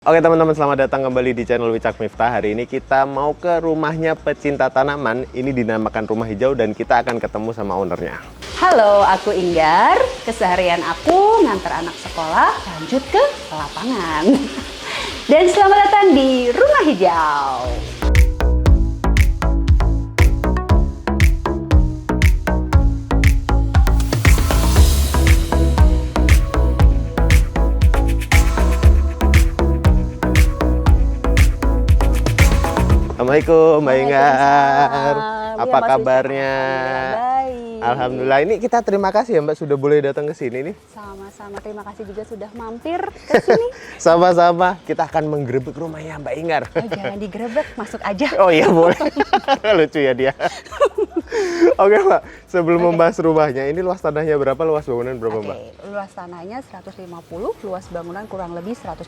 Oke teman-teman, selamat datang kembali di channel Wicak Miftah. Hari ini kita mau ke rumahnya pecinta tanaman. Ini dinamakan Rumah Hijau dan kita akan ketemu sama ownernya. Halo, aku Inggar. Keseharian aku ngantar anak sekolah lanjut ke lapangan. Dan selamat datang di Rumah Hijau. Assalamualaikum Mbak Inggar. Waalaikumsalam. Apa Ya, Mas kabarnya? Wicak. Baik. Alhamdulillah. Ini kita terima kasih ya Mbak sudah boleh datang ke sini nih. Sama-sama, terima kasih juga sudah mampir ke sini. Sama-sama. Kita akan menggerebek rumahnya Mbak Inggar. Oh, jangan digerebek, masuk aja. Oh iya boleh. Lucu ya dia. Oke Mbak, sebelum membahas rumahnya, ini luas tanahnya berapa, luas bangunan berapa Mbak? Luas tanahnya 150, luas bangunan kurang lebih 180.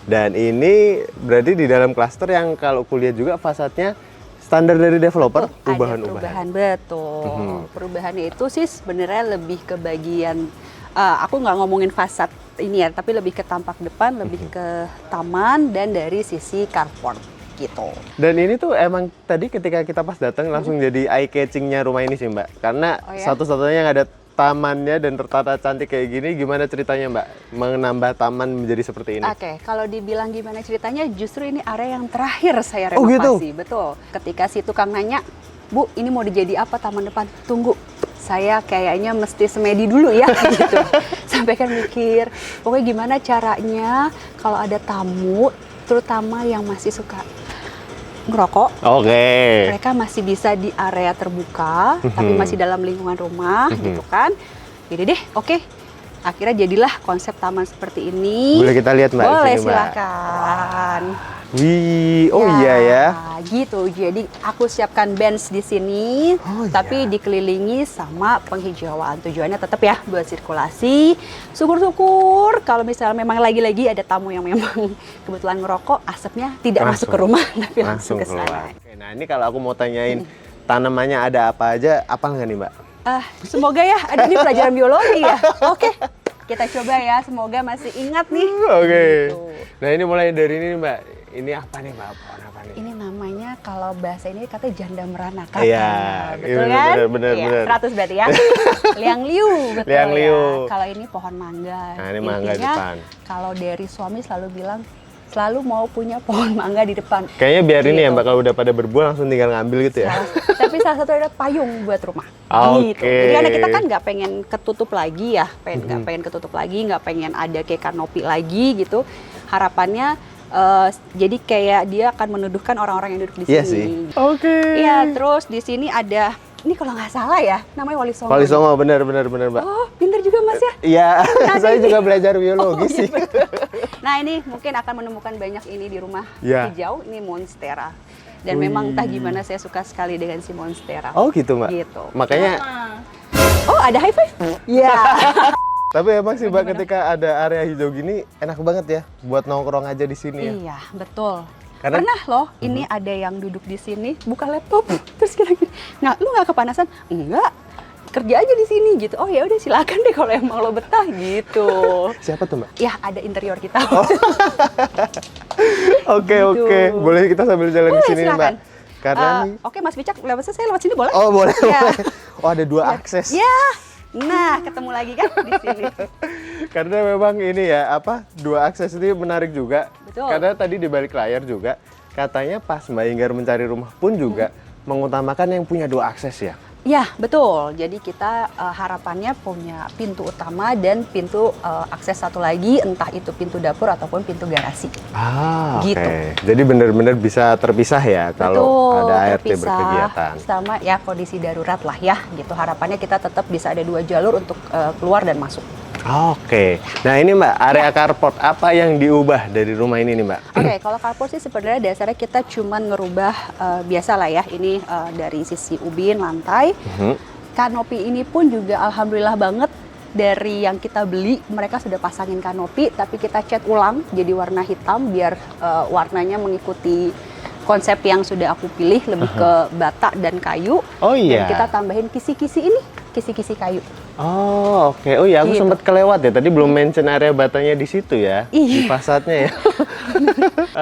Dan ini berarti di dalam klaster yang kalau kuliah juga fasadnya standar dari developer, Ada perubahan-perubahan. Betul. Perubahannya itu sih sebenarnya lebih ke bagian, aku nggak ngomongin fasad ini ya, tapi lebih ke tampak depan, lebih ke taman, dan dari sisi carport gitu. Dan ini tuh emang tadi ketika kita pas datang langsung jadi eye catching-nya rumah ini sih Mbak. Karena Oh ya? satu-satunya yang ada tamannya dan tertata cantik kayak gini, gimana ceritanya Mbak? Menambah taman menjadi seperti ini. Oke, kalau dibilang gimana ceritanya, justru ini area yang terakhir saya Oh, gitu? renovasi. Betul. Ketika si tukang nanya, Bu, ini mau dijadi apa taman depan? Tunggu, saya kayaknya mesti semedi dulu ya, gitu. Sampai kan mikir, pokoknya gimana caranya kalau ada tamu, terutama yang masih suka ngerokok, Oke. mereka masih bisa di area terbuka, tapi masih dalam lingkungan rumah, gitu kan. Jadi deh, oke. Akhirnya jadilah konsep taman seperti ini. Boleh kita lihat Mbak di Boleh, sini, Mbak? silakan. Wih, oh iya ya. Gitu. Jadi aku siapkan bench di sini, Oh, tapi iya. dikelilingi sama penghijauan. Tujuannya tetap ya buat sirkulasi. Syukur-syukur kalau misalnya memang lagi-lagi ada tamu yang memang kebetulan ngerokok, asapnya tidak masuk ke rumah, tapi langsung ke sana. Oke, nah ini kalau aku mau tanyain tanamannya ada apa aja, apa nggak nih Mbak? Semoga ya, ada di pelajaran biologi ya. Oke, kita coba ya. Semoga masih ingat nih. Oke. Gitu. Nah ini mulai dari ini nih, Mbak. Ini apa nih Mbak? Pohon apa nih? Ini namanya kalau bahasa ini katanya janda meranaka. Iya, betul iya, kan? bener. 100 berarti ya. Liang liu, betul Liang ya. liu. Kalau ini pohon mangga. Nah, ini mangga Intinya, depan. kalau dari suami selalu bilang selalu mau punya pohon mangga di depan. Kayaknya biar ini ya Gitu. Mbak, kalau udah pada berbuah langsung tinggal ngambil gitu ya. Tapi salah satu ada payung buat rumah. Oke. Gitu. Jadi karena kita kan nggak pengen ketutup lagi ya, nggak pengen ketutup lagi, nggak pengen ada kayak kanopi lagi gitu. Harapannya jadi kayak dia akan menuduhkan orang-orang yang duduk di sini. Iya sih. Oke. Iya, terus di sini ada, ini kalau nggak salah ya, namanya Wali Songo. Wali Songo, bener Mbak. Oh, pinter juga Mas ya. Iya, Nah, saya ini. juga belajar biologi Oh, sih. iya, betul. Nah, ini mungkin akan menemukan banyak ini di rumah Iya. hijau, ini monstera. Dan Wih. memang entah gimana saya suka sekali dengan si monstera. Oh gitu Mbak? Gitu. Makanya, Oh, ada high five? Iya. tapi emang sih Mbak ketika ada area hijau gini enak banget ya buat nongkrong aja di sini ya. Iya, betul. Karena- Pernah loh, ini ada yang duduk di sini, buka laptop, terus kira lu nggak kepanasan? Enggak, kerja aja di sini gitu. Oh ya udah silakan deh kalau emang lo betah gitu. Siapa tuh Mbak? Ya ada interior kita. Oke, Gitu. oke. Boleh kita sambil jalan Boleh, ke sini nih, Mbak? silakan. Karena nih, Oke Mas Wicak, saya lewat sini boleh? oh boleh, Ya. boleh. Oh ada dua akses. Ya, nah ketemu lagi kan di sini. Karena memang ini ya, dua akses ini menarik juga. Betul. Karena tadi di balik layar juga, katanya pas Mbak Inggar mencari rumah pun juga mengutamakan yang punya dua akses ya. Ya, betul. Jadi kita harapannya punya pintu utama dan pintu akses satu lagi, entah itu pintu dapur ataupun pintu garasi. Gitu. Gitu. Jadi benar-benar bisa terpisah ya kalau Betul, ada ART terpisah berkegiatan. sama ya kondisi darurat lah ya gitu. Harapannya kita tetap bisa ada 2 jalur untuk keluar dan masuk. Oke. Nah ini Mbak, area carport apa yang diubah dari rumah ini nih Mbak? Oke, kalau carport sih sebenarnya dasarnya kita cuman ngerubah biasa lah ya. Ini dari sisi ubin lantai. Kanopi ini pun juga alhamdulillah banget dari yang kita beli mereka sudah pasangin kanopi, tapi kita cat ulang jadi warna hitam biar warnanya mengikuti konsep yang sudah aku pilih, lebih ke bata dan kayu. Oh iya. Dan kita tambahin kisi-kisi ini, kisi-kisi kayu. Oh, oke. Oh iya, aku Gitu. sempat kelewat ya. Tadi belum mention area batanya di situ ya. Di Iya. fasadnya ya.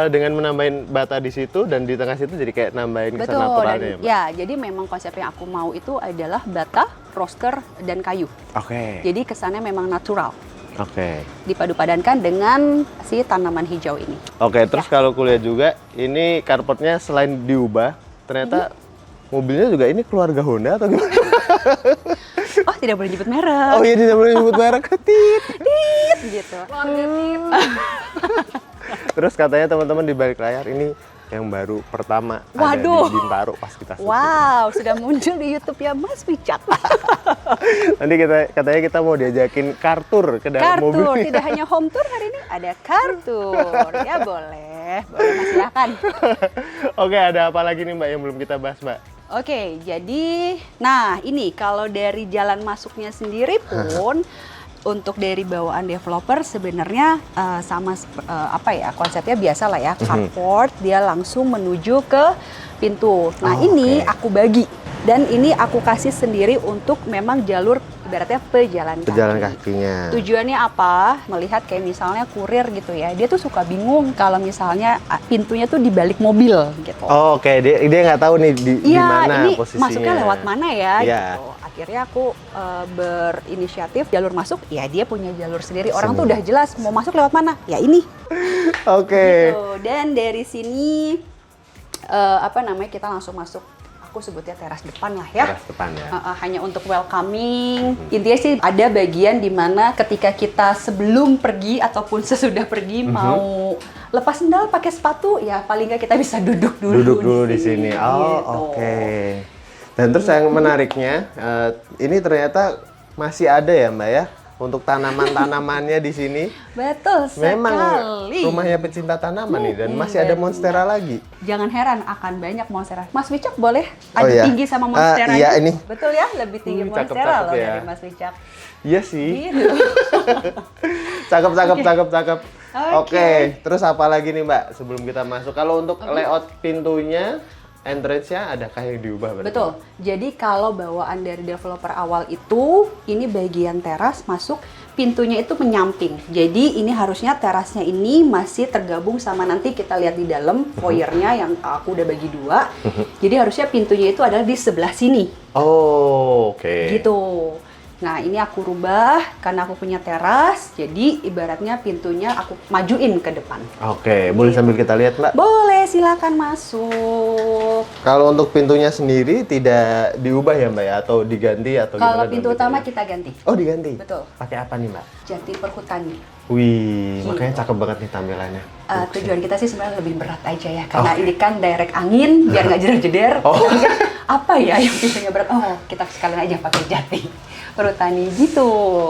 Dengan menambahin bata di situ dan di tengah situ jadi kayak nambahin kesan Betul, naturalnya dan ya, Mbak? ya jadi memang konsep yang aku mau itu adalah bata, roster, dan kayu. Oke. Jadi kesannya memang natural, Oke. dipadu-padankan dengan si tanaman hijau ini. Oke, terus kalau kulihat juga, ini carportnya selain diubah, ternyata mobilnya juga ini keluarga Honda atau gimana? Oh, tidak boleh nyebut merek. Oh iya, tidak boleh nyebut merek. Tit. Tit, gitu. Terus katanya teman-teman di balik layar ini yang baru pertama Waduh. ada di Bintaro pas kita syuting. Wow, sudah muncul di YouTube ya Mas Wicak. Nanti katanya kita mau diajakin car tour ke dalam Kartur, mobilnya. tidak hanya home tour hari ini, ada kartur. Ya boleh, boleh Mas, silakan. Oke, ada apa lagi nih Mbak yang belum kita bahas Mbak? Oke, jadi, nah ini kalau dari jalan masuknya sendiri pun untuk dari bawaan developer sebenarnya apa ya, konsepnya biasa lah ya, carport dia langsung menuju ke pintu. Nah ini oke. aku bagi dan ini aku kasih sendiri untuk memang jalur ibaratnya pejalan kaki. Pejalan kakinya. Tujuannya apa? Melihat kayak misalnya kurir gitu ya, dia tuh suka bingung kalau misalnya pintunya tuh di balik mobil gitu. Oh, oke, dia nggak tahu nih di Iya, mana ini posisinya. masuknya lewat mana ya Iya. gitu. Akhirnya aku berinisiatif jalur masuk, ya dia punya jalur sendiri. Orang tuh udah jelas mau masuk lewat mana, ya ini. Oke. Gitu. Dan dari sini kita langsung masuk. Aku sebutnya teras depan lah ya. Teras depan ya. Hanya untuk welcoming. Intinya sih ada bagian di mana ketika kita sebelum pergi ataupun sesudah pergi mau lepas sendal pakai sepatu, ya paling nggak kita bisa duduk dulu. Duduk dulu di sini. Oh, Gitu. oke. Dan terus yang menariknya, ini ternyata masih ada ya Mbak ya, untuk tanaman-tanamannya di sini. Betul sekali. Memang rumahnya pecinta tanaman nih, dan masih ada monstera lagi. Jangan heran akan banyak monstera. Mas Wicak boleh Oh, adu iya. tinggi sama monstera. Iya, ini. Betul ya, lebih tinggi Cakep-cakep monstera loh ya. dari Mas Wicak. Iya sih. Gitu. Cakep. Oke. Oke, terus apa lagi nih Mbak sebelum kita masuk? Kalau untuk layout pintunya, entrance-nya adakah yang diubah berarti? Betul. Jadi kalau bawaan dari developer awal itu, ini bagian teras masuk, pintunya itu menyamping. Jadi ini harusnya terasnya ini masih tergabung sama nanti kita lihat di dalam foyernya yang aku udah bagi dua. Jadi harusnya pintunya itu adalah di sebelah sini. Oh, oke. Gitu. Nah ini aku rubah karena aku punya teras, jadi ibaratnya pintunya aku majuin ke depan. Oke, boleh sambil kita lihat Mbak? Boleh, silakan masuk. Kalau untuk pintunya sendiri tidak diubah ya Mbak ya? Atau diganti atau Kalau gimana pintu dalam utama pintunya? kita ganti. Oh diganti? Betul. Pakai apa nih Mbak? Jati perhutani. Wih, makanya cakep banget nih tampilannya. Tujuan kita sih sebenarnya lebih berat aja ya, karena ini kan direct angin, biar nggak jeder-jeder. Oh. Tapi kan, apa ya yang pintunya berat? Oh, kita sekalian aja pakai jati perhutani gitu.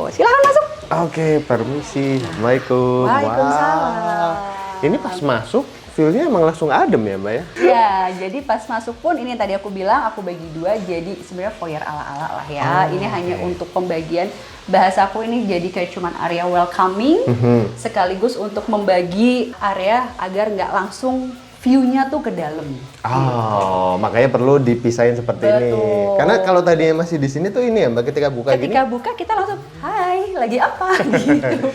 Silakan masuk. Oke, permisi. Assalamualaikum. Waalaikumsalam. Wah. Ini pas masuk, feel-nya emang langsung adem ya Mbak ya? Ya, jadi pas masuk pun ini tadi aku bilang aku bagi dua, jadi sebenarnya foyer ala-ala lah ya. Ini hanya untuk pembagian, bahasa aku ini jadi kayak cuman area welcoming, sekaligus untuk membagi area agar nggak langsung view-nya tuh ke dalam. Oh, makanya perlu dipisahin seperti ini. Betul. Karena kalau tadinya masih di sini tuh ini ya Mbak, ketika buka Ketika gini. buka kita langsung, hai, lagi apa? Gitu.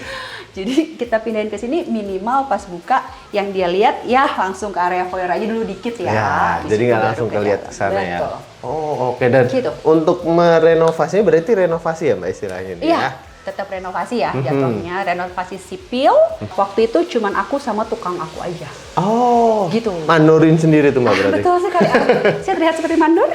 Jadi kita pindahin ke sini minimal pas buka yang dia lihat ya langsung ke area foyer aja dulu dikit ya. Ya, Di jadi situ nggak baru langsung ke kelihat dalam. ke sana ya. Betul. Oh, oke. Dan Gitu. untuk merenovasinya berarti renovasi ya Mbak istilahnya nih Iya, ya? tetap renovasi ya jatuhnya, renovasi sipil. Waktu itu cuman aku sama tukang aku aja. Oh, Gitu. mandurin sendiri tuh Mbak berarti? Betul sekali. Saya terlihat seperti mandor.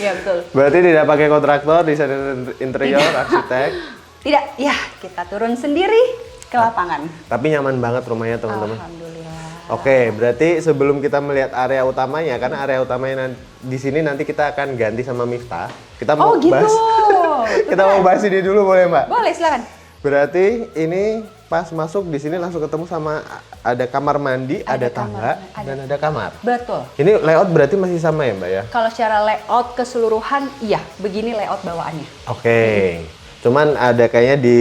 Iya betul. Berarti tidak pakai kontraktor, desainer interior, arsitek. Tidak, ya kita turun sendiri ke lapangan. Tapi nyaman banget rumahnya teman-teman. Alhamdulillah. Oke, berarti sebelum kita melihat area utamanya, karena area utamanya di sini nanti kita akan ganti sama Miftah. Kita mau Oh gitu. bahas, kita mau bahas ini dulu boleh Mbak? Boleh silakan. Berarti ini pas masuk di sini langsung ketemu sama ada kamar mandi, ada tangga, kamar, dan ada kamar. Betul. Ini layout berarti masih sama ya Mbak ya? Kalau secara layout keseluruhan, iya, begini layout bawaannya. Oke. Cuman ada kayaknya di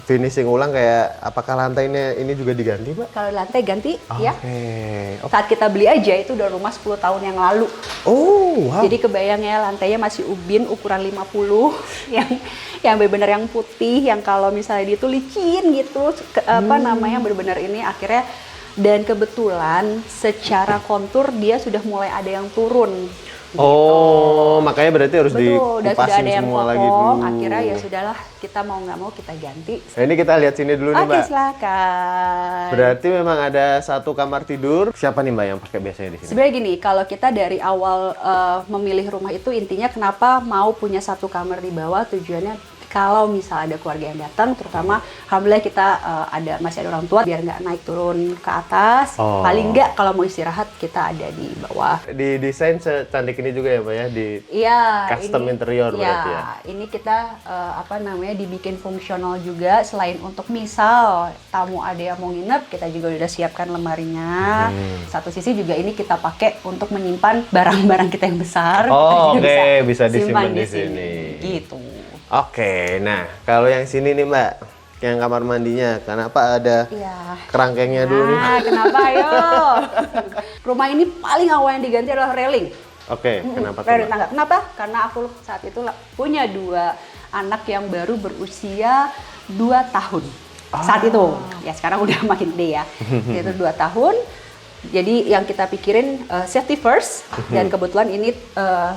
finishing ulang kayak apakah lantainya ini juga diganti, Mbak? Kalau lantai ganti ya. Oke. Saat kita beli aja itu udah rumah 10 tahun yang lalu. Oh, wow. Jadi kebayang ya lantainya masih ubin ukuran 50 yang benar-benar yang putih, yang kalau misalnya dia tuh licin gitu, apa namanya benar-benar ini akhirnya, dan kebetulan secara kontur dia sudah mulai ada yang turun. Oh, makanya berarti harus Betul, dan sudah dikupasin ada yang semua lagi potong, dulu. akhirnya ya sudahlah, kita mau nggak mau kita ganti. Nah, ini kita lihat sini dulu nih, Oke, Mbak. silakan. Berarti memang ada satu kamar tidur. Siapa nih, Mbak, yang pakai biasanya di sini? Sebenarnya gini, kalau kita dari awal memilih rumah itu intinya kenapa mau punya satu kamar di bawah, tujuannya kalau misalnya ada keluarga yang datang, terutama alhamdulillah kita masih ada orang tua biar nggak naik turun ke atas. Oh. Paling nggak kalau mau istirahat kita ada di bawah. Di desain secantik ini juga ya, Mbak ya, di Iya, custom interior berarti ya. Ini kita dibikin fungsional juga, selain untuk misal tamu ada yang mau nginep, kita juga udah siapkan lemarinya. Satu sisi juga ini kita pakai untuk menyimpan barang-barang kita yang besar. Oh, Kita oke, bisa simpan disimpan di sini. Gitu. Oke, nah kalau yang sini nih, Mbak, yang kamar mandinya, kenapa ada Iya. kerangkengnya dulu nih? Nah, kenapa ayo? Rumah ini paling awal yang diganti adalah railing. Oke, kenapa tuh, Railing Mbak? tangga. Kenapa? Karena aku saat itu punya 2 anak yang baru berusia 2 tahun. Saat itu, ya sekarang udah makin gede ya. Itu 2 tahun. Jadi yang kita pikirin safety first, dan kebetulan ini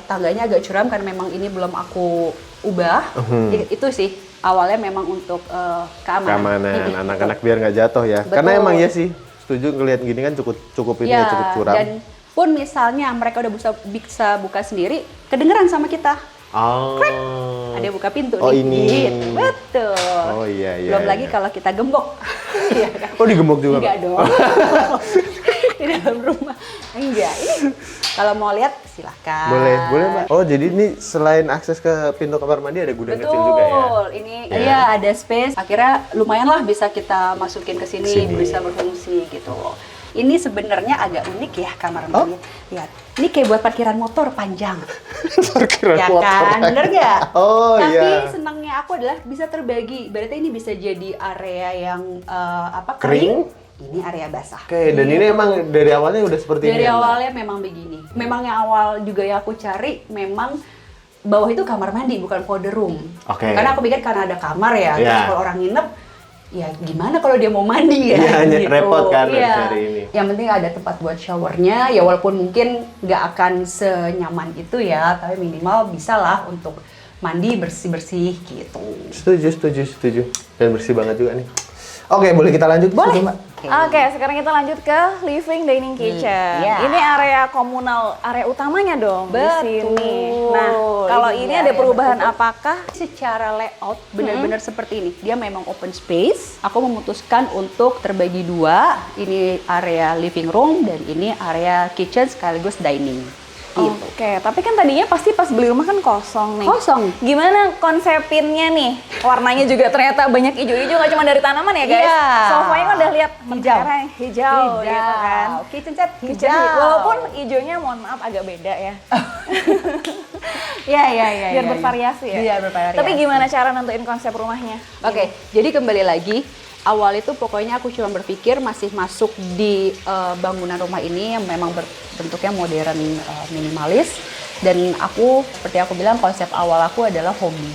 tangganya agak curam karena memang ini belum aku ubah. Itu sih awalnya memang untuk Keamanan anak-anak biar nggak jatuh ya. Betul. Karena emang ya sih, setuju ngelihat gini kan cukup ini ya, cukup curam. Dan pun misalnya mereka udah bisa buka sendiri, kedengeran sama kita. Oh. Ada buka pintu Oh, nih. ini. Gitu. Betul. Oh iya iya. Belum lagi iya. kalau kita gembok. Iya kan? Oh, digembok juga, Enggak Mbak? dong. Di dalam rumah. Enggak. Ini kalau mau lihat silahkan. Boleh, Mbak. Oh, jadi ini selain akses ke pintu kamar mandi ada gudang kecil juga ya? Betul. Ini Ya. iya ada space. Akhirnya lumayan lah bisa kita masukin ke sini, Sini. bisa berfungsi gitu. Ini sebenarnya agak unik ya kamar Oh? mandi. Lihat. Ini kayak buat parkiran motor panjang. Parkiran Ya motor. kan, bener nggak? Oh Tapi iya. senangnya aku adalah bisa terbagi. Berarti ini bisa jadi area yang Kering? kering. Ini area basah. Oke, dan ini emang dari awalnya udah seperti ini Dari ya, Mbak? awalnya memang begini. Memang yang awal juga yang aku cari memang bawah itu kamar mandi bukan powder room. Oke. Karena aku pikir karena ada kamar ya, Iya. terus kalau orang nginep, ya gimana kalau dia mau mandi ya? Iya, repot kan harus Iya. cari ini. Yang penting ada tempat buat showernya, ya walaupun mungkin nggak akan senyaman itu ya, tapi minimal bisa lah untuk mandi bersih-bersih gitu. Setuju. Dan bersih banget juga nih. Oke, boleh kita lanjut? Boleh. Mbak? Oke, sekarang kita lanjut ke living dining kitchen. iya. Ini area komunal, area utamanya dong di sini. Nah, kalau Ini ini ada area perubahan betul. apakah? Secara layout benar-benar seperti ini. Dia memang open space. Aku memutuskan untuk terbagi 2. Ini area living room dan ini area kitchen sekaligus dining. Gitu. Oke, tapi kan tadinya pasti pas beli rumah kan kosong nih. Kosong. Gimana konsepinnya nih? Warnanya juga ternyata banyak hijau-hijau, nggak cuma dari tanaman ya guys. Iya. Sofanya kan udah lihat Hijau. mentera hijau gitu kan. Kitchen set Kitchen hijau. walaupun hijaunya mohon maaf agak beda ya. Iya. Biar bervariasi ya. Biar bervariasi. Tapi gimana cara nentuin konsep rumahnya? Oke, jadi kembali lagi, awal itu pokoknya aku cuma berpikir masih masuk di bangunan rumah ini yang memang bentuknya modern, minimalis. Dan aku, seperti aku bilang, konsep awal aku adalah homey.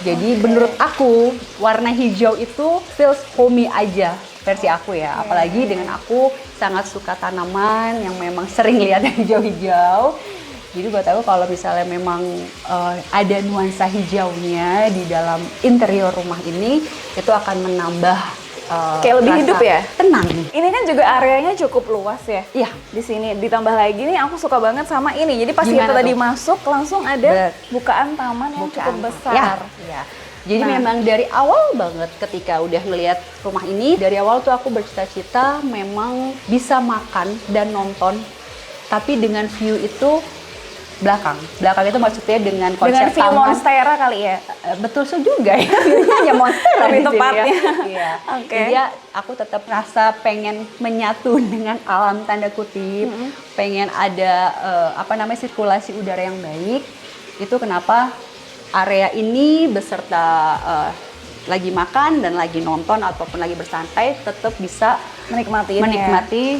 Jadi menurut aku, warna hijau itu feels homey aja, versi aku ya. Apalagi dengan aku sangat suka tanaman yang memang sering lihat yang hijau-hijau. Jadi buat aku kalau misalnya memang ada nuansa hijaunya di dalam interior rumah ini, itu akan menambah Kayak lebih rasa hidup ya? Tenang. Ini kan juga areanya cukup luas ya. Iya. Di sini ditambah lagi nih aku suka banget sama ini. Jadi pas Gimana kita tadi tuh? masuk langsung ada bukaan taman yang cukup besar. Ya. Jadi Nah. memang dari awal banget ketika udah ngelihat rumah ini, dari awal tuh aku bercita-cita memang bisa makan dan nonton, tapi dengan view itu belakang. Belakang itu maksudnya dengan konsep Dengan view taman. monstera kali ya. Betul juga ya, view-nya hanya monster Lebih di sini tepatnya. ya. Iya. Oke. Jadi ya, aku tetap rasa pengen menyatu dengan alam tanda kutip, pengen ada sirkulasi udara yang baik. Itu kenapa area ini beserta lagi makan dan lagi nonton ataupun lagi bersantai tetap bisa menikmati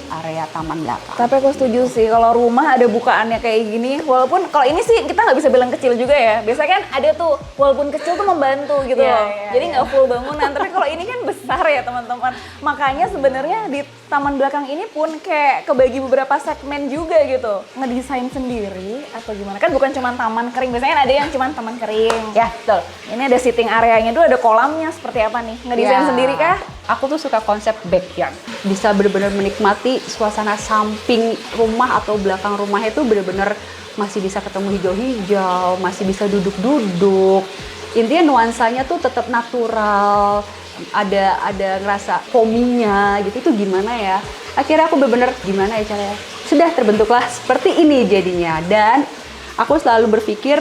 area taman belakang. Tapi aku setuju sih, kalau rumah ada bukaannya kayak gini, walaupun kalau ini sih kita nggak bisa bilang kecil juga ya. Biasanya kan ada tuh, walaupun kecil tuh membantu gitu loh. Jadi nggak full bangunan, tapi kalau ini kan besar ya teman-teman. Makanya sebenarnya di taman belakang ini pun kayak kebagi beberapa segmen juga gitu. Ngedesain sendiri atau gimana? Kan bukan cuma taman kering, biasanya kan ada yang cuma taman kering. Ya, betul. Ini ada sitting areanya dulu, ada kolamnya seperti apa nih? Ngedesain Ya, sendiri kah? Aku tuh suka konsep backyard. Bisa benar-benar menikmati suasana samping rumah atau belakang rumah itu benar-benar masih bisa ketemu hijau-hijau, masih bisa duduk-duduk. Intinya nuansanya tuh tetap natural. Ada ngerasa homey-nya gitu, itu gimana ya? Akhirnya aku benar-benar gimana ya caranya? Sudah terbentuklah seperti ini jadinya. Dan aku selalu berpikir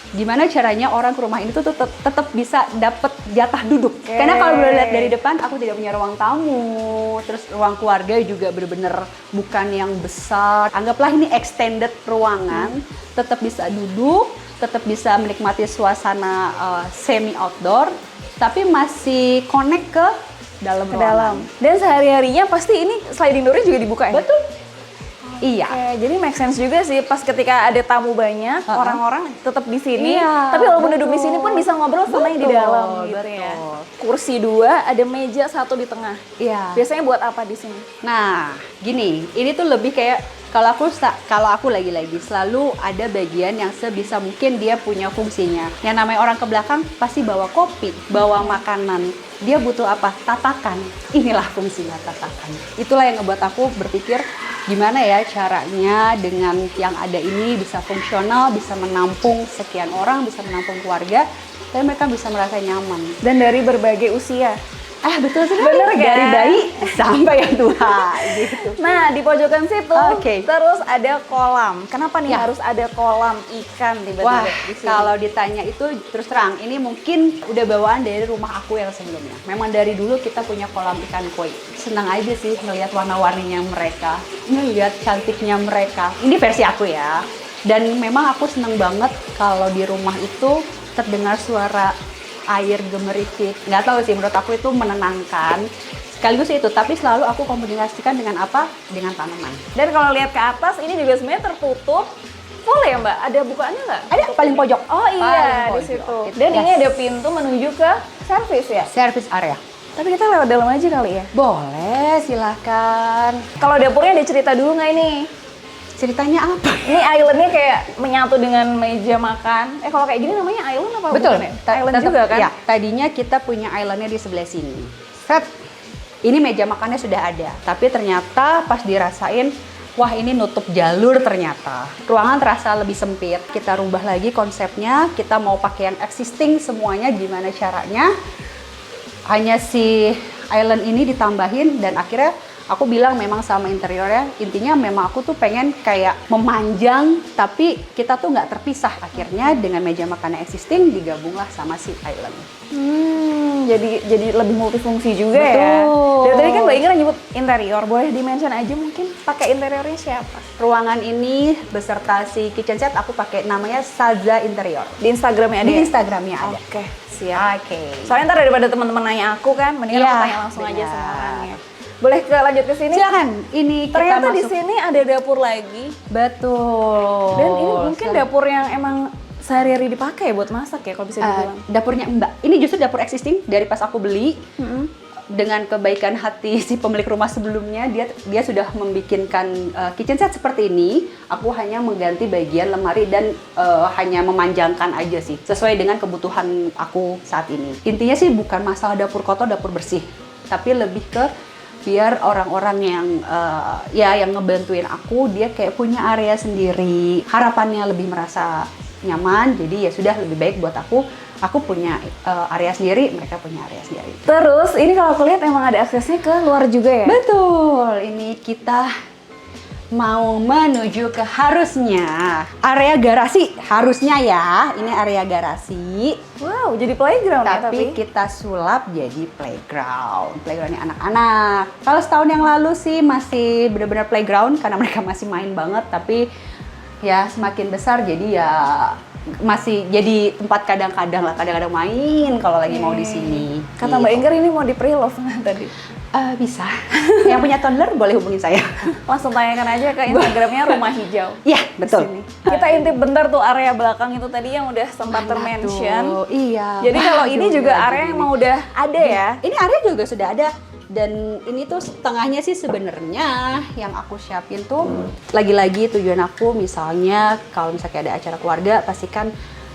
gimana caranya orang ke rumah ini tuh tetap bisa dapat jatah duduk. Karena kalau boleh lihat dari depan, aku tidak punya ruang tamu, terus ruang keluarga juga bener-bener bukan yang besar. Anggaplah ini extended ruangan, tetap bisa duduk, tetap bisa menikmati suasana semi outdoor, tapi masih connect ke dalam ruangan. Dan sehari-harinya pasti ini sliding door-nya juga dibuka ya? Betul. Iya. Oke, jadi make sense juga sih pas ketika ada tamu banyak, orang-orang tetap di sini. Iya, tapi walaupun duduk di sini pun bisa ngobrol sama yang di dalam gitu ya. Kursi 2, ada meja 1 di tengah. Iya. Biasanya buat apa di sini? Nah, gini, ini tuh lebih kayak kalau aku lagi-lagi selalu ada bagian yang sebisa mungkin dia punya fungsinya. Yang namanya orang ke belakang pasti bawa kopi, bawa makanan. Dia butuh apa? Tatakan. Inilah fungsinya tatakan. Itulah yang ngebuat aku berpikir gimana ya caranya dengan yang ada ini bisa fungsional, bisa menampung sekian orang, bisa menampung keluarga, tapi mereka bisa merasa nyaman. Dan dari berbagai usia. Betul sekali. Bener kan? Dari bayi sampai yang tua gitu. Nah, di pojokan situ Oke. terus ada kolam. Kenapa nih Ya. harus ada kolam ikan tiba-tiba Wah, di sini? kalau ditanya itu terus terang, ini mungkin udah bawaan dari rumah aku yang sebelumnya. Memang dari dulu kita punya kolam ikan koi. Senang aja sih melihat warna-warninya mereka, melihat cantiknya mereka. Ini versi aku ya. Dan memang aku senang banget kalau di rumah itu terdengar suara air gemericik. Nggak tahu sih, menurut aku itu menenangkan. Sekaligus itu, tapi selalu aku kombinasikan dengan apa? Dengan tanaman. Dan kalau lihat ke atas ini juga sebenarnya tertutup. Full ya Mbak? Ada bukaannya nggak? Ada paling pojok. Oh iya, Paling di pojok. situ. Yes. Dan ini ada pintu menuju ke servis ya? Service area. Tapi kita lewat dalam aja kali ya? Boleh, silahkan. Kalau dapurnya ada cerita dulu nggak ini? Ceritanya apa? Ini islandnya kayak menyatu dengan meja makan. Kalau kayak gini namanya island apa Betul. bukan ya? Island juga kan? Ya, tadinya kita punya islandnya di sebelah sini. Set, ini meja makannya sudah ada. Tapi ternyata pas dirasain, wah ini nutup jalur ternyata. Ruangan terasa lebih sempit. Kita rubah lagi konsepnya, kita mau pakai yang existing semuanya, gimana caranya. Hanya si island ini ditambahin dan akhirnya aku bilang memang sama interiornya, intinya memang aku tuh pengen kayak memanjang, tapi kita tuh nggak terpisah. Akhirnya dengan meja makan yang existing digabunglah sama si island. Jadi lebih multifungsi juga ya. Betul. Dan tadi kan Mbak Ingrid nyebut interior, boleh di-mention aja mungkin pakai interiornya siapa? Ruangan ini beserta si kitchen set aku pakai namanya Saza Interior. Di Instagramnya ada Di ya? Instagramnya ada. Oke, siap. Oke. Soalnya ntar daripada teman-teman nanya aku kan, mendingan Iya, aku tanya langsung aja benar. sama orangnya. Boleh lanjut ke sini? Silakan. Ini kita Ternyata di masuk. sini ada dapur lagi. Betul. Dan ini mungkin dapur yang emang sehari-hari dipakai buat masak ya kalau bisa dibilang. Dapurnya Mbak. Ini justru dapur existing dari pas aku beli. Dengan kebaikan hati si pemilik rumah sebelumnya, dia sudah membikinkan kitchen set seperti ini. Aku hanya mengganti bagian lemari dan hanya memanjangkan aja sih, sesuai dengan kebutuhan aku saat ini. Intinya sih bukan masalah dapur kotor, dapur bersih, tapi lebih ke biar orang-orang yang yang ngebantuin aku, dia kayak punya area sendiri. Harapannya lebih merasa nyaman, jadi ya sudah lebih baik buat aku punya area sendiri, mereka punya area sendiri. Terus ini kalau aku lihat emang ada aksesnya ke luar juga ya? Betul, ini kita mau menuju ke harusnya area garasi, harusnya ya, ini area garasi. Wow, jadi playground ya Tapi kita sulap jadi playgroundnya anak-anak. Kalau setahun yang lalu sih masih benar-benar playground karena mereka masih main banget, tapi ya semakin besar jadi ya masih jadi tempat kadang-kadang lah, kadang-kadang main kalau lagi mau di sini. Kata Mbak Ingger ini mau di pre-love nggak tadi? Bisa. Yang punya toddler boleh hubungin saya. Langsung tanyakan aja ke Instagramnya Rumah Hijau. Iya, betul. Sini. Kita intip bentar tuh area belakang itu tadi yang udah sempat termention. Iya. Jadi kalau ini juga area yang mau udah ada ya? Ini area juga sudah ada. Dan ini tuh setengahnya sih sebenarnya yang aku siapin tuh lagi-lagi tujuan aku misalnya kalau misalnya ada acara keluarga pastikan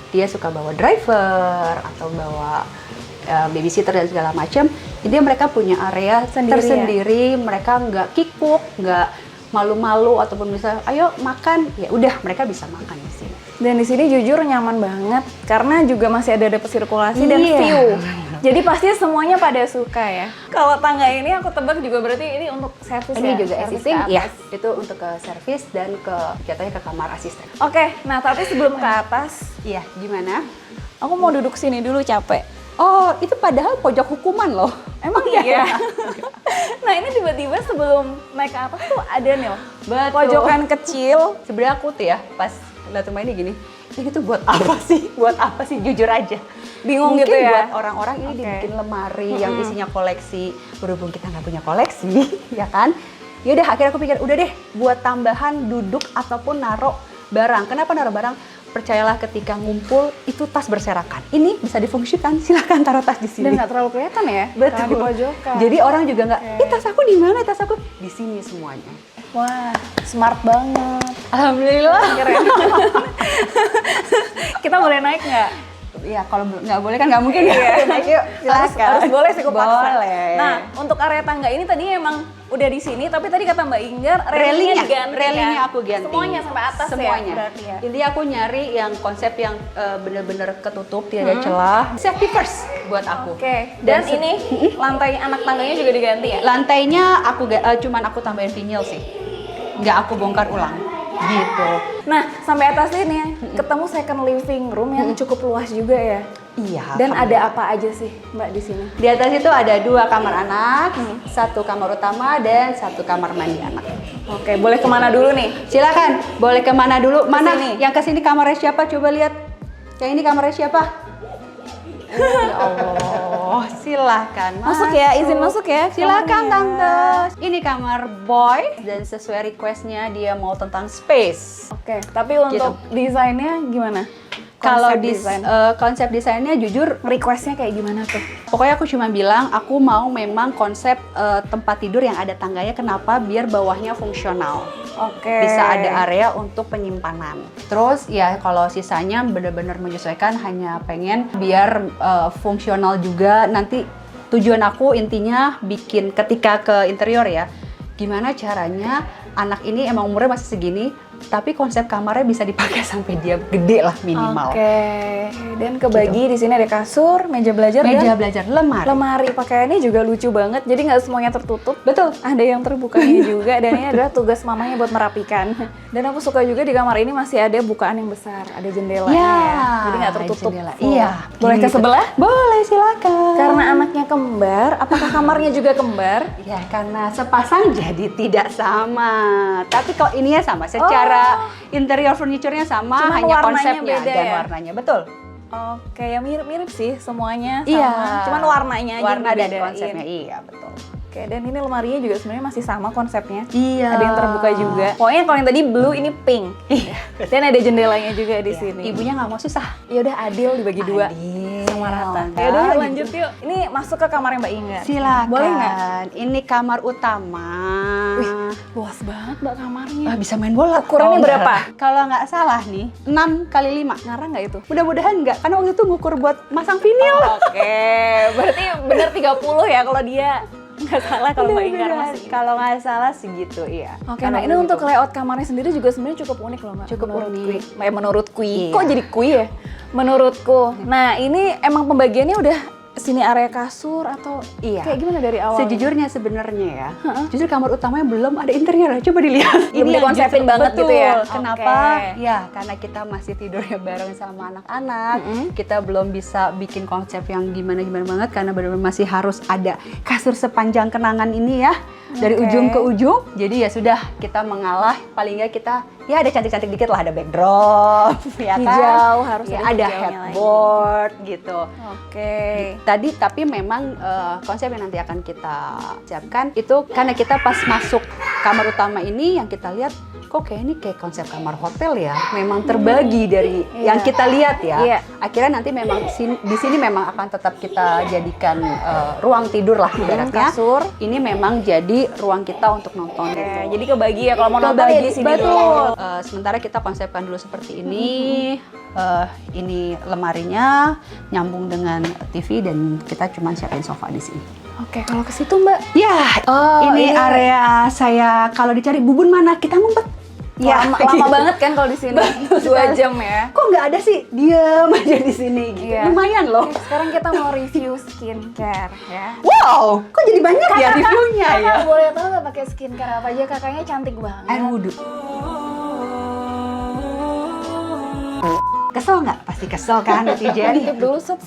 dia suka bawa driver atau bawa babysitter dan segala macam. Jadi mereka punya area tersendiri, mereka nggak kikuk, nggak malu-malu ataupun bisa ayo makan, ya udah mereka bisa makan di sini. Dan di sini jujur nyaman banget karena juga masih ada sirkulasi dan view. Jadi pasti semuanya pada suka ya. Kalau tangga ini aku tebak juga berarti ini untuk servis Ini ya? juga Servis existing, ke ya. atas. Itu untuk ke servis dan ke jatuhnya ke kamar asisten. Oke, nah tapi sebelum ke atas, Iya, gimana? aku mau duduk sini dulu capek. Oh, itu padahal pojok hukuman loh. Emang iya? Nah ini tiba-tiba sebelum naik ke atas tuh ada nih loh, Betul. pojokan kecil. Sebenarnya aku tuh ya pas lihat rumah ini gini, ini tuh buat apa sih? Buat apa sih? Jujur aja. Bingung Mungkin gitu ya? buat orang-orang ini Oke. dibikin lemari yang isinya koleksi. Berhubung kita nggak punya koleksi, ya kan? Yaudah akhirnya aku pikir, udah deh buat tambahan duduk ataupun naruh barang. Kenapa naruh barang? Percayalah ketika ngumpul itu tas berserakan. Ini bisa difungsikan, silahkan taruh tas di sini. Dan nggak terlalu kelihatan ya? Betul. Karena di pojokan. Jadi orang juga nggak, Oke. tas aku di mana? Tas aku di sini semuanya. Wah, smart banget. Alhamdulillah. Keren. Kita boleh naik nggak? Ya kalau nggak boleh kan nggak mungkin ya. Naik yuk, Harus, silakan. harus boleh sih kupaksa. Boleh. Nah, untuk area tangga ini tadi emang udah di sini, tapi tadi kata Mbak Inggar railingnya diganti. railingnya kan? aku ganti. Semuanya sampai atas semuanya. ya berarti ya. Intinya aku nyari yang konsep yang bener-bener ketutup, tidak ada celah. Safety first buat aku. Oke. Dan ini lantai anak tangganya juga diganti ya? Lantainya aku cuman aku tambahin vinyl sih. Nggak aku bongkar ulang. Gitu. Nah, sampai atas ini ketemu second living room yang cukup luas juga ya. Iya. Dan ada apa aja sih Mbak di sini? Di atas itu ada 2 kamar anak, 1 kamar utama dan 1 kamar mandi anak. Oke, boleh kemana dulu nih? Silakan, boleh kemana dulu? Mana? Kesini. Yang kesini kamarnya siapa? Coba lihat. Yang ini kamarnya siapa? Ya Allah, silahkan Masuk ya, izin masuk ya. Silakan kamarnya. tante. Ini kamar boy dan sesuai requestnya dia mau tentang space. Oke, tapi untuk desainnya gimana? Kalau Konsep desain. konsep desainnya jujur, Requestnya kayak gimana tuh? pokoknya aku cuma bilang aku mau memang konsep tempat tidur yang ada tangganya. Kenapa? Biar bawahnya fungsional. Oke. Bisa ada area untuk penyimpanan. Terus ya kalau sisanya benar-benar menyesuaikan, hanya pengen biar fungsional juga. Nanti tujuan aku intinya bikin ketika ke interior ya, gimana caranya anak ini emang umurnya masih segini, tapi konsep kamarnya bisa dipakai sampai dia gede lah minimal. Oke. Dan kebagi di sini ada kasur, meja belajar, Meja dan belajar, lemari. lemari. Pakaiannya juga lucu banget. Jadi nggak semuanya tertutup. Betul. Ada yang terbukanya juga. Dan ini adalah tugas mamanya buat merapikan. Dan aku suka juga di kamar ini masih ada bukaan yang besar, ada jendelanya. Ya, Jadi nggak tertutup. jendela. full. Iya. Boleh ke Gitu. sebelah? Boleh, silakan. Karena anaknya kembar, apakah kamarnya juga kembar? Ya, karena sepasang jadi tidak sama. Tapi kalau ininya sama, secara interior furniture-nya sama, Cuman hanya warnanya konsepnya beda dan ya? warnanya. Betul. Oke, ya mirip-mirip sih semuanya sama. Iya. Cuman warnanya aja Warna yang dan dibedain. konsepnya, iya betul. Oke, dan ini lemarinya juga sebenarnya masih sama konsepnya. Iya. Ada yang terbuka juga. Pokoknya kalau yang tadi blue ini pink. Iya. Dan ada jendelanya juga di sini. Ibunya nggak mau susah. Ya udah adil dibagi 2 Adil. sama rata. Nah, Ya udah yuk, gitu. lanjut yuk. Ini masuk ke kamarnya Mbak Inga. Silakan. Boleh nggak? Ini kamar utama. Wih, luas banget Mbak kamarnya. Bisa main bola. Ukurannya Kalau berapa? nggak- Kalau nggak salah nih, 6 kali 5. Ngarang nggak itu? Mudah-mudahan nggak, karena waktu itu ngukur buat masang vinil. Oke, berarti bener 30 ya kalau dia nggak salah kalau Mbak Inga Mudah-mudahan. masih. Kalau nggak salah segitu, iya. Oke, Kalau nah ini begitu. untuk layout kamarnya sendiri juga sebenarnya cukup unik loh Mbak. Cukup unik. Menurutku. Iya. Kok jadi kui ya? Menurutku. Nah ini emang pembagiannya udah sini area kasur atau Iya. kayak gimana dari awal? Sejujurnya sebenarnya ya, justru kamar utamanya belum ada interior. Coba dilihat. Belum yang dikonsepin justru- banget betul. gitu ya? Kenapa? Oke. Ya, karena kita masih tidurnya bareng sama anak-anak. Kita belum bisa bikin konsep yang gimana-gimana banget karena benar-benar masih harus ada kasur sepanjang kenangan ini ya. Dari Oke. ujung ke ujung. Jadi ya sudah, kita mengalah, paling nggak kita ya ada cantik-cantik dikit lah, ada backdrop, ya kan? Hijau, harus ya, ada ada hijaunya headboard gitu. Oke. Tadi tapi memang konsep yang nanti akan kita siapkan itu karena kita pas masuk kamar utama ini yang kita lihat kok kayak ini kayak konsep kamar hotel ya. Memang terbagi dari yang kita lihat ya. Iya. Akhirnya nanti memang di sini memang akan tetap kita jadikan ruang tidur lah ibaratnya. Kasur. Ini memang jadi ruang kita untuk nonton. Oke, jadi kebagi ya kalau mau nonton ya di sini betul. dulu. Sementara kita konsepkan dulu seperti ini. Ini lemarinya nyambung dengan TV dan kita cuma siapin sofa di sini. Oke, kalau ke situ Mbak. Ya, ini area saya kalau dicari bubun mana kita ngumpet. Ya, lama banget kan kalau di sini. 2 jam ya. Kok nggak ada sih? Diem aja di sini gitu. Iya. Lumayan loh. Oke, sekarang kita mau review skincare ya. Wow, kok jadi banyak ya reviewnya ya? Kakak boleh tahu nggak pakai skincare apa aja? Kakaknya cantik banget. Air wudhu. Kesel nggak? Pasti kesel kan netizen. Intip dulu set.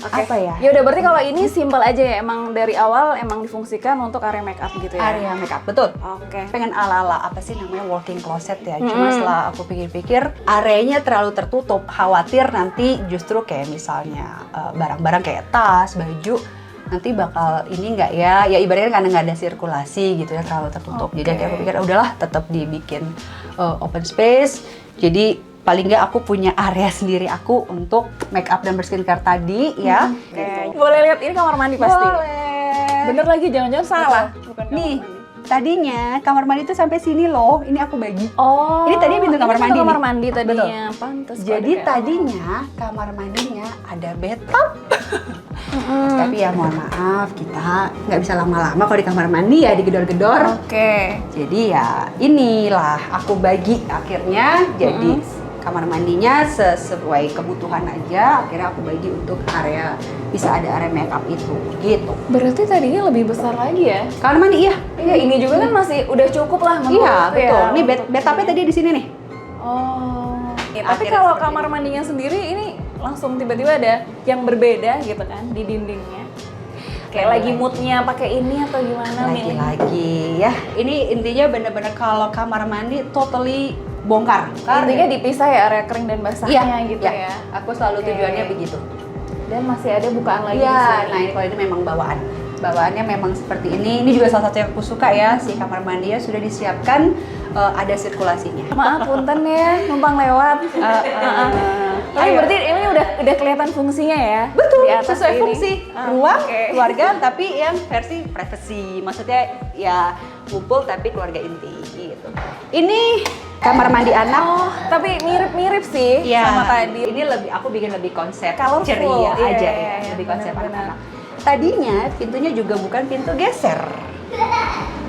Oke. Apa ya? Ya udah berarti kalau ini simple aja ya. Emang dari awal emang difungsikan untuk area make up gitu ya. Area makeup, betul. Oke. Pengen ala-ala apa sih namanya walking closet ya. Cuma setelah aku pikir-pikir areanya terlalu tertutup. Khawatir nanti justru kayak misalnya barang-barang kayak tas, baju nanti bakal ini nggak ya? Ya ibaratnya karena nggak ada sirkulasi gitu ya, terlalu tertutup. Jadi kayak aku pikir udahlah tetap dibikin open space. Jadi paling nggak aku punya area sendiri aku untuk make up dan berskincare tadi ya. Oke. Boleh lihat ini kamar mandi pasti. Boleh. Bener lagi jangan-jangan salah. Bukan kamar Nih, mandi. tadinya kamar mandi tuh sampai sini loh. Ini aku bagi. Oh. Ini tadinya pintu kamar ini mandi kamar nih. mandi tadinya. Pantes. Jadi tadinya kamar mandinya ada bathtub. Tapi ya mohon maaf kita nggak bisa lama-lama kalau di kamar mandi ya digedor-gedor. Oke. Jadi ya inilah aku bagi akhirnya jadi kamar mandinya sesuai kebutuhan aja. Akhirnya aku bagi untuk area bisa ada area makeup itu gitu. Berarti tadinya lebih besar lagi ya? Kamar mandi iya. Iya, ini juga kan masih udah cukup lah menurutku Iya betul. ya. Nih bathtubnya tadi di sini nih. Oh. Tapi Akhirnya kalau seperti kamar mandinya sendiri ini langsung tiba-tiba ada yang berbeda gitu kan di dindingnya. Kayak lagi moodnya pakai ini atau gimana milih? Lagi-lagi ya. Ini intinya bener-bener kalau kamar mandi totally bongkar. Intinya dipisah ya area kering dan basahnya gitu ya. Aku selalu Oke. tujuannya begitu. Dan masih ada bukaan lagi di Iya, sini. nah ini kalau ini memang bawaan. Bawaannya memang seperti ini. Ini juga salah satu yang aku suka ya, si kamar mandinya sudah disiapkan ada sirkulasinya. Maaf punten ya, numpang lewat. Tapi Ayo. berarti ini udah kelihatan fungsinya ya? Betul, di atas sesuai ini. fungsi ruang Oke. keluarga tapi yang versi privacy. Maksudnya ya kumpul tapi keluarga inti gitu. Ini kamar mandi anak. Oh, tapi mirip-mirip sih Iya, sama tadi. Ini lebih aku bikin lebih konsep Colorful. ceria Iya, aja iya, ya, iya, lebih konsep benar-benar. anak-anak. Tadinya pintunya juga bukan pintu geser.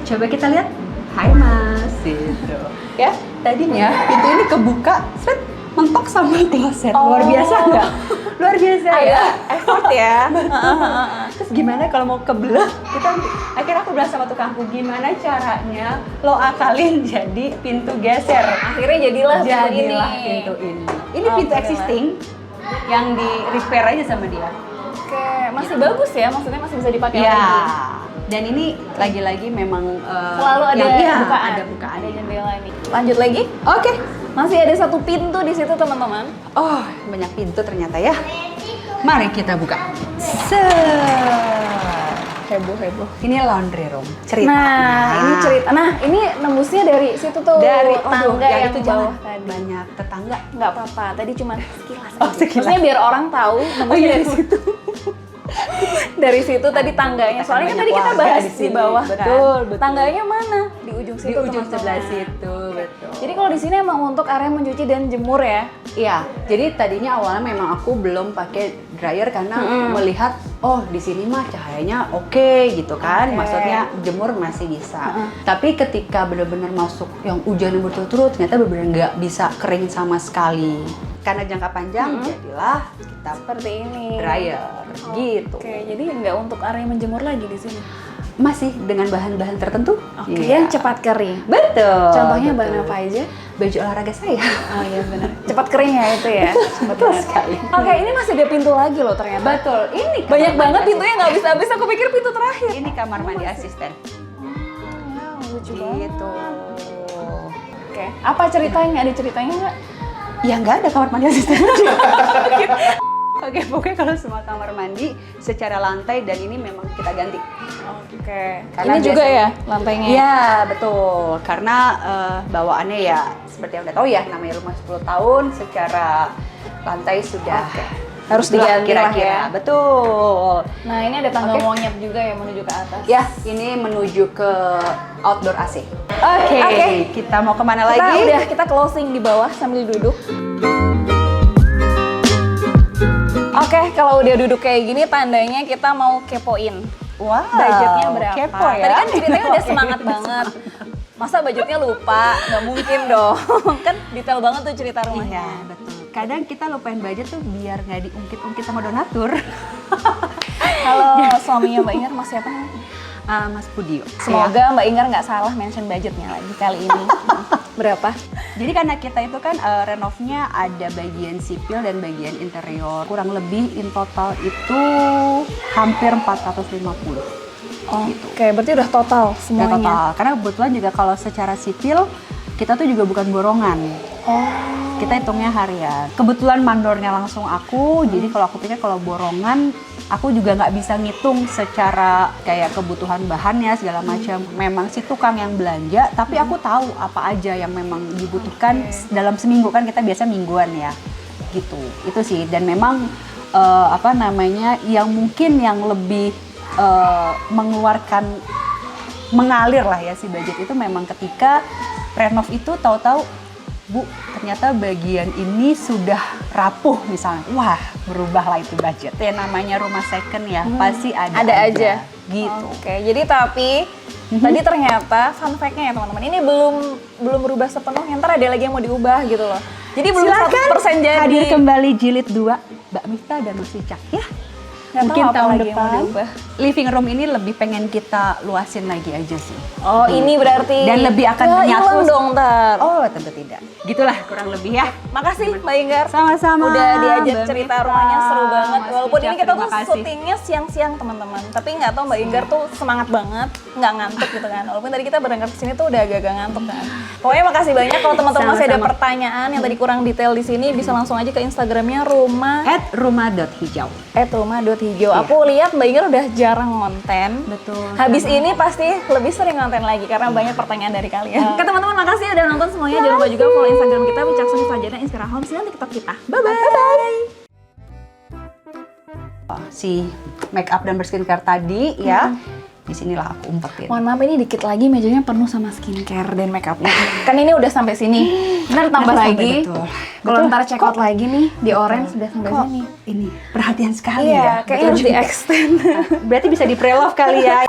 Coba kita lihat. Hai Mas, gitu. Ya, tadinya pintu ini kebuka, set, mentok sama kloset. Luar biasa nggak? Luar biasa ya. Effort ya. Terus gimana kalau mau kebelah? Kita akhirnya aku bilang sama tukangku gimana caranya lo akalin jadi pintu geser. Akhirnya jadilah Jadilah ini. pintu ini. Ini pintu Alhamdulillah. existing yang di repair aja sama dia. Oke, masih bagus ya, maksudnya masih bisa dipakai Iya. lagi. Dan ini lagi-lagi memang Selalu ada iya, bukaan. ada bukaan. Ada jendela nih. Lanjut lagi. Oke. Masih ada satu pintu di situ teman-teman. Oh, banyak pintu ternyata ya. Mari kita buka. Heboh. Ini laundry room. Cerita. Nah, ini cerita. Nah, ini nembusnya dari situ tuh. Dari tangga yang itu bawah jangan tadi. banyak tetangga. Nggak apa-apa, tadi cuma sekilas. Oh, aja. sekilas. Maksudnya biar orang tahu nembusnya dari situ. Dari situ tadi tangganya. Kita Soalnya kan banyak tadi kita warga bahas di di sini. bawah Betul, kan. betul. Tangganya mana? Di ujung situ. Di ujung teman-teman. sebelah situ, betul. Jadi kalau di sini emang untuk area mencuci dan jemur ya. Iya, jadi tadinya awalnya memang aku belum pakai dryer karena melihat oh di sini mah cahayanya oke gitu kan, Oke. maksudnya jemur masih bisa. Tapi ketika benar-benar masuk yang hujan yang berturut-turut, ternyata benar-benar nggak bisa kering sama sekali. Karena jangka panjang, jadilah kita Seperti ini. dryer gitu. Oke, jadi nggak untuk area menjemur lagi di sini. Masih dengan bahan-bahan tertentu. Oke, Iya. yang cepat kering. Betul. Contohnya betul. bahan apa aja? Baju olahraga saya. Oh iya benar. Cepat kering ya itu ya. Betul sekali. Oke, ini masih ada pintu lagi loh ternyata. Betul. Ini kamar Banyak mandi banget asisten. pintunya nggak bisa habis. Aku pikir pintu terakhir. Ini kamar mandi asisten. Wow, lucu banget. Gitu. Oke. Apa ceritanya? Ada ceritanya nggak? Ya nggak ada kamar mandi asisten. Oke, pokoknya kalau semua kamar mandi secara lantai dan ini memang kita ganti. Oke. Karena Ini juga biasanya- ya lantainya? Iya, betul. Karena bawaannya ya seperti yang udah tahu ya, namanya rumah 10 tahun secara lantai sudah Harus itulah diganti lah kira-kira. ya. Betul. Nah ini ada tangga Oke. monyet juga ya menuju ke atas. Ya, ini menuju ke outdoor AC. Oke, Oke. kita mau kemana Kita lagi? kita closing di bawah sambil duduk. Oke, kalau udah duduk kayak gini tandanya kita mau kepoin. Wow, Budgetnya berapa? kepo ya. Tadi kan ceritanya udah semangat banget. Masa budgetnya lupa? Nggak mungkin dong. Kan detail banget tuh cerita Iya, rumahnya. betul. Kadang kita lupain budget tuh biar nggak diungkit-ungkit sama donatur. Kalau suaminya Mbak Ingar Mas siapa namanya? Mas Pudio. Semoga Mbak Ingar nggak salah mention budgetnya lagi kali ini. Berapa? Jadi karena kita itu kan renovnya ada bagian sipil dan bagian interior. Kurang lebih in total itu hampir 450. Oke, berarti udah total Ya, semuanya. total. Karena kebetulan juga kalau secara sipil kita tuh juga bukan borongan. Oh. Kita hitungnya harian. Kebetulan mandornya langsung aku, jadi kalau aku pikir kalau borongan aku juga nggak bisa ngitung secara kayak kebutuhan bahannya segala macam. Memang si tukang yang belanja, tapi aku tahu apa aja yang memang dibutuhkan dalam seminggu, kan kita biasa mingguan ya. Gitu. Itu sih, dan memang apa namanya yang mungkin yang lebih mengeluarkan mengalir lah ya si budget itu memang ketika renov itu tahu-tahu Bu, ternyata bagian ini sudah rapuh misalnya. Wah, berubahlah itu budget. Ya namanya rumah second ya, pasti ada aja. Gitu. Oke, jadi tapi tadi ternyata fun fact-nya ya teman-teman, ini belum berubah sepenuhnya, ntar ada lagi yang mau diubah gitu loh. Jadi belum Silakan 100% jadi. hadir kembali jilid 2 Mbak Miftah dan Mas Wicak ya. Nggak Mungkin tahu apa tahun lagi yang mau depan diubah. living room ini lebih pengen kita luasin lagi aja sih. Oh, ini berarti. Dan lebih akan Ya, menyatu. hilang dong ntar. Oh, tentu tidak. Gitulah kurang lebih ya. Makasih Mbak Inggar. Sama-sama. Udah diajak Mbak cerita Mita, rumahnya seru banget. Mas Walaupun Wicak, ini kita tuh terima kasih. syutingnya siang-siang teman-teman. Tapi nggak tahu Mbak Inggar tuh semangat banget, nggak ngantuk gitu kan. Walaupun tadi kita berangkat ke sini tuh udah agak-agak ngantuk kan. Pokoknya makasih banyak kalau teman-teman masih ada Sama-sama. pertanyaan yang tadi kurang detail di sini bisa langsung aja ke Instagramnya @rumah.hijau. @rumah.hijau. Aku lihat Mbak Inggar udah jarang konten. Betul. Habis ini pasti lebih sering konten lagi karena banyak pertanyaan dari kalian. Oke teman-teman, makasih udah nonton semuanya. Jangan lupa juga follow Instagram kita Wicaksoni Fajana, Inspira Homes, dan TikTok kita. Bye-bye. Si make up dan berskincare tadi ya. Di sinilah aku umpetin. Mohon maaf ini dikit lagi mejanya penuh sama skincare dan makeupnya. Kan ini udah sampai sini. Ntar tambah Sampai, lagi. betul. Kalau Betul. ntar check out lagi nih di orange sudah sampai Kok sini. ini perhatian sekali Iya, ya. kayaknya harus di extend. Berarti bisa di pre-love kali ya.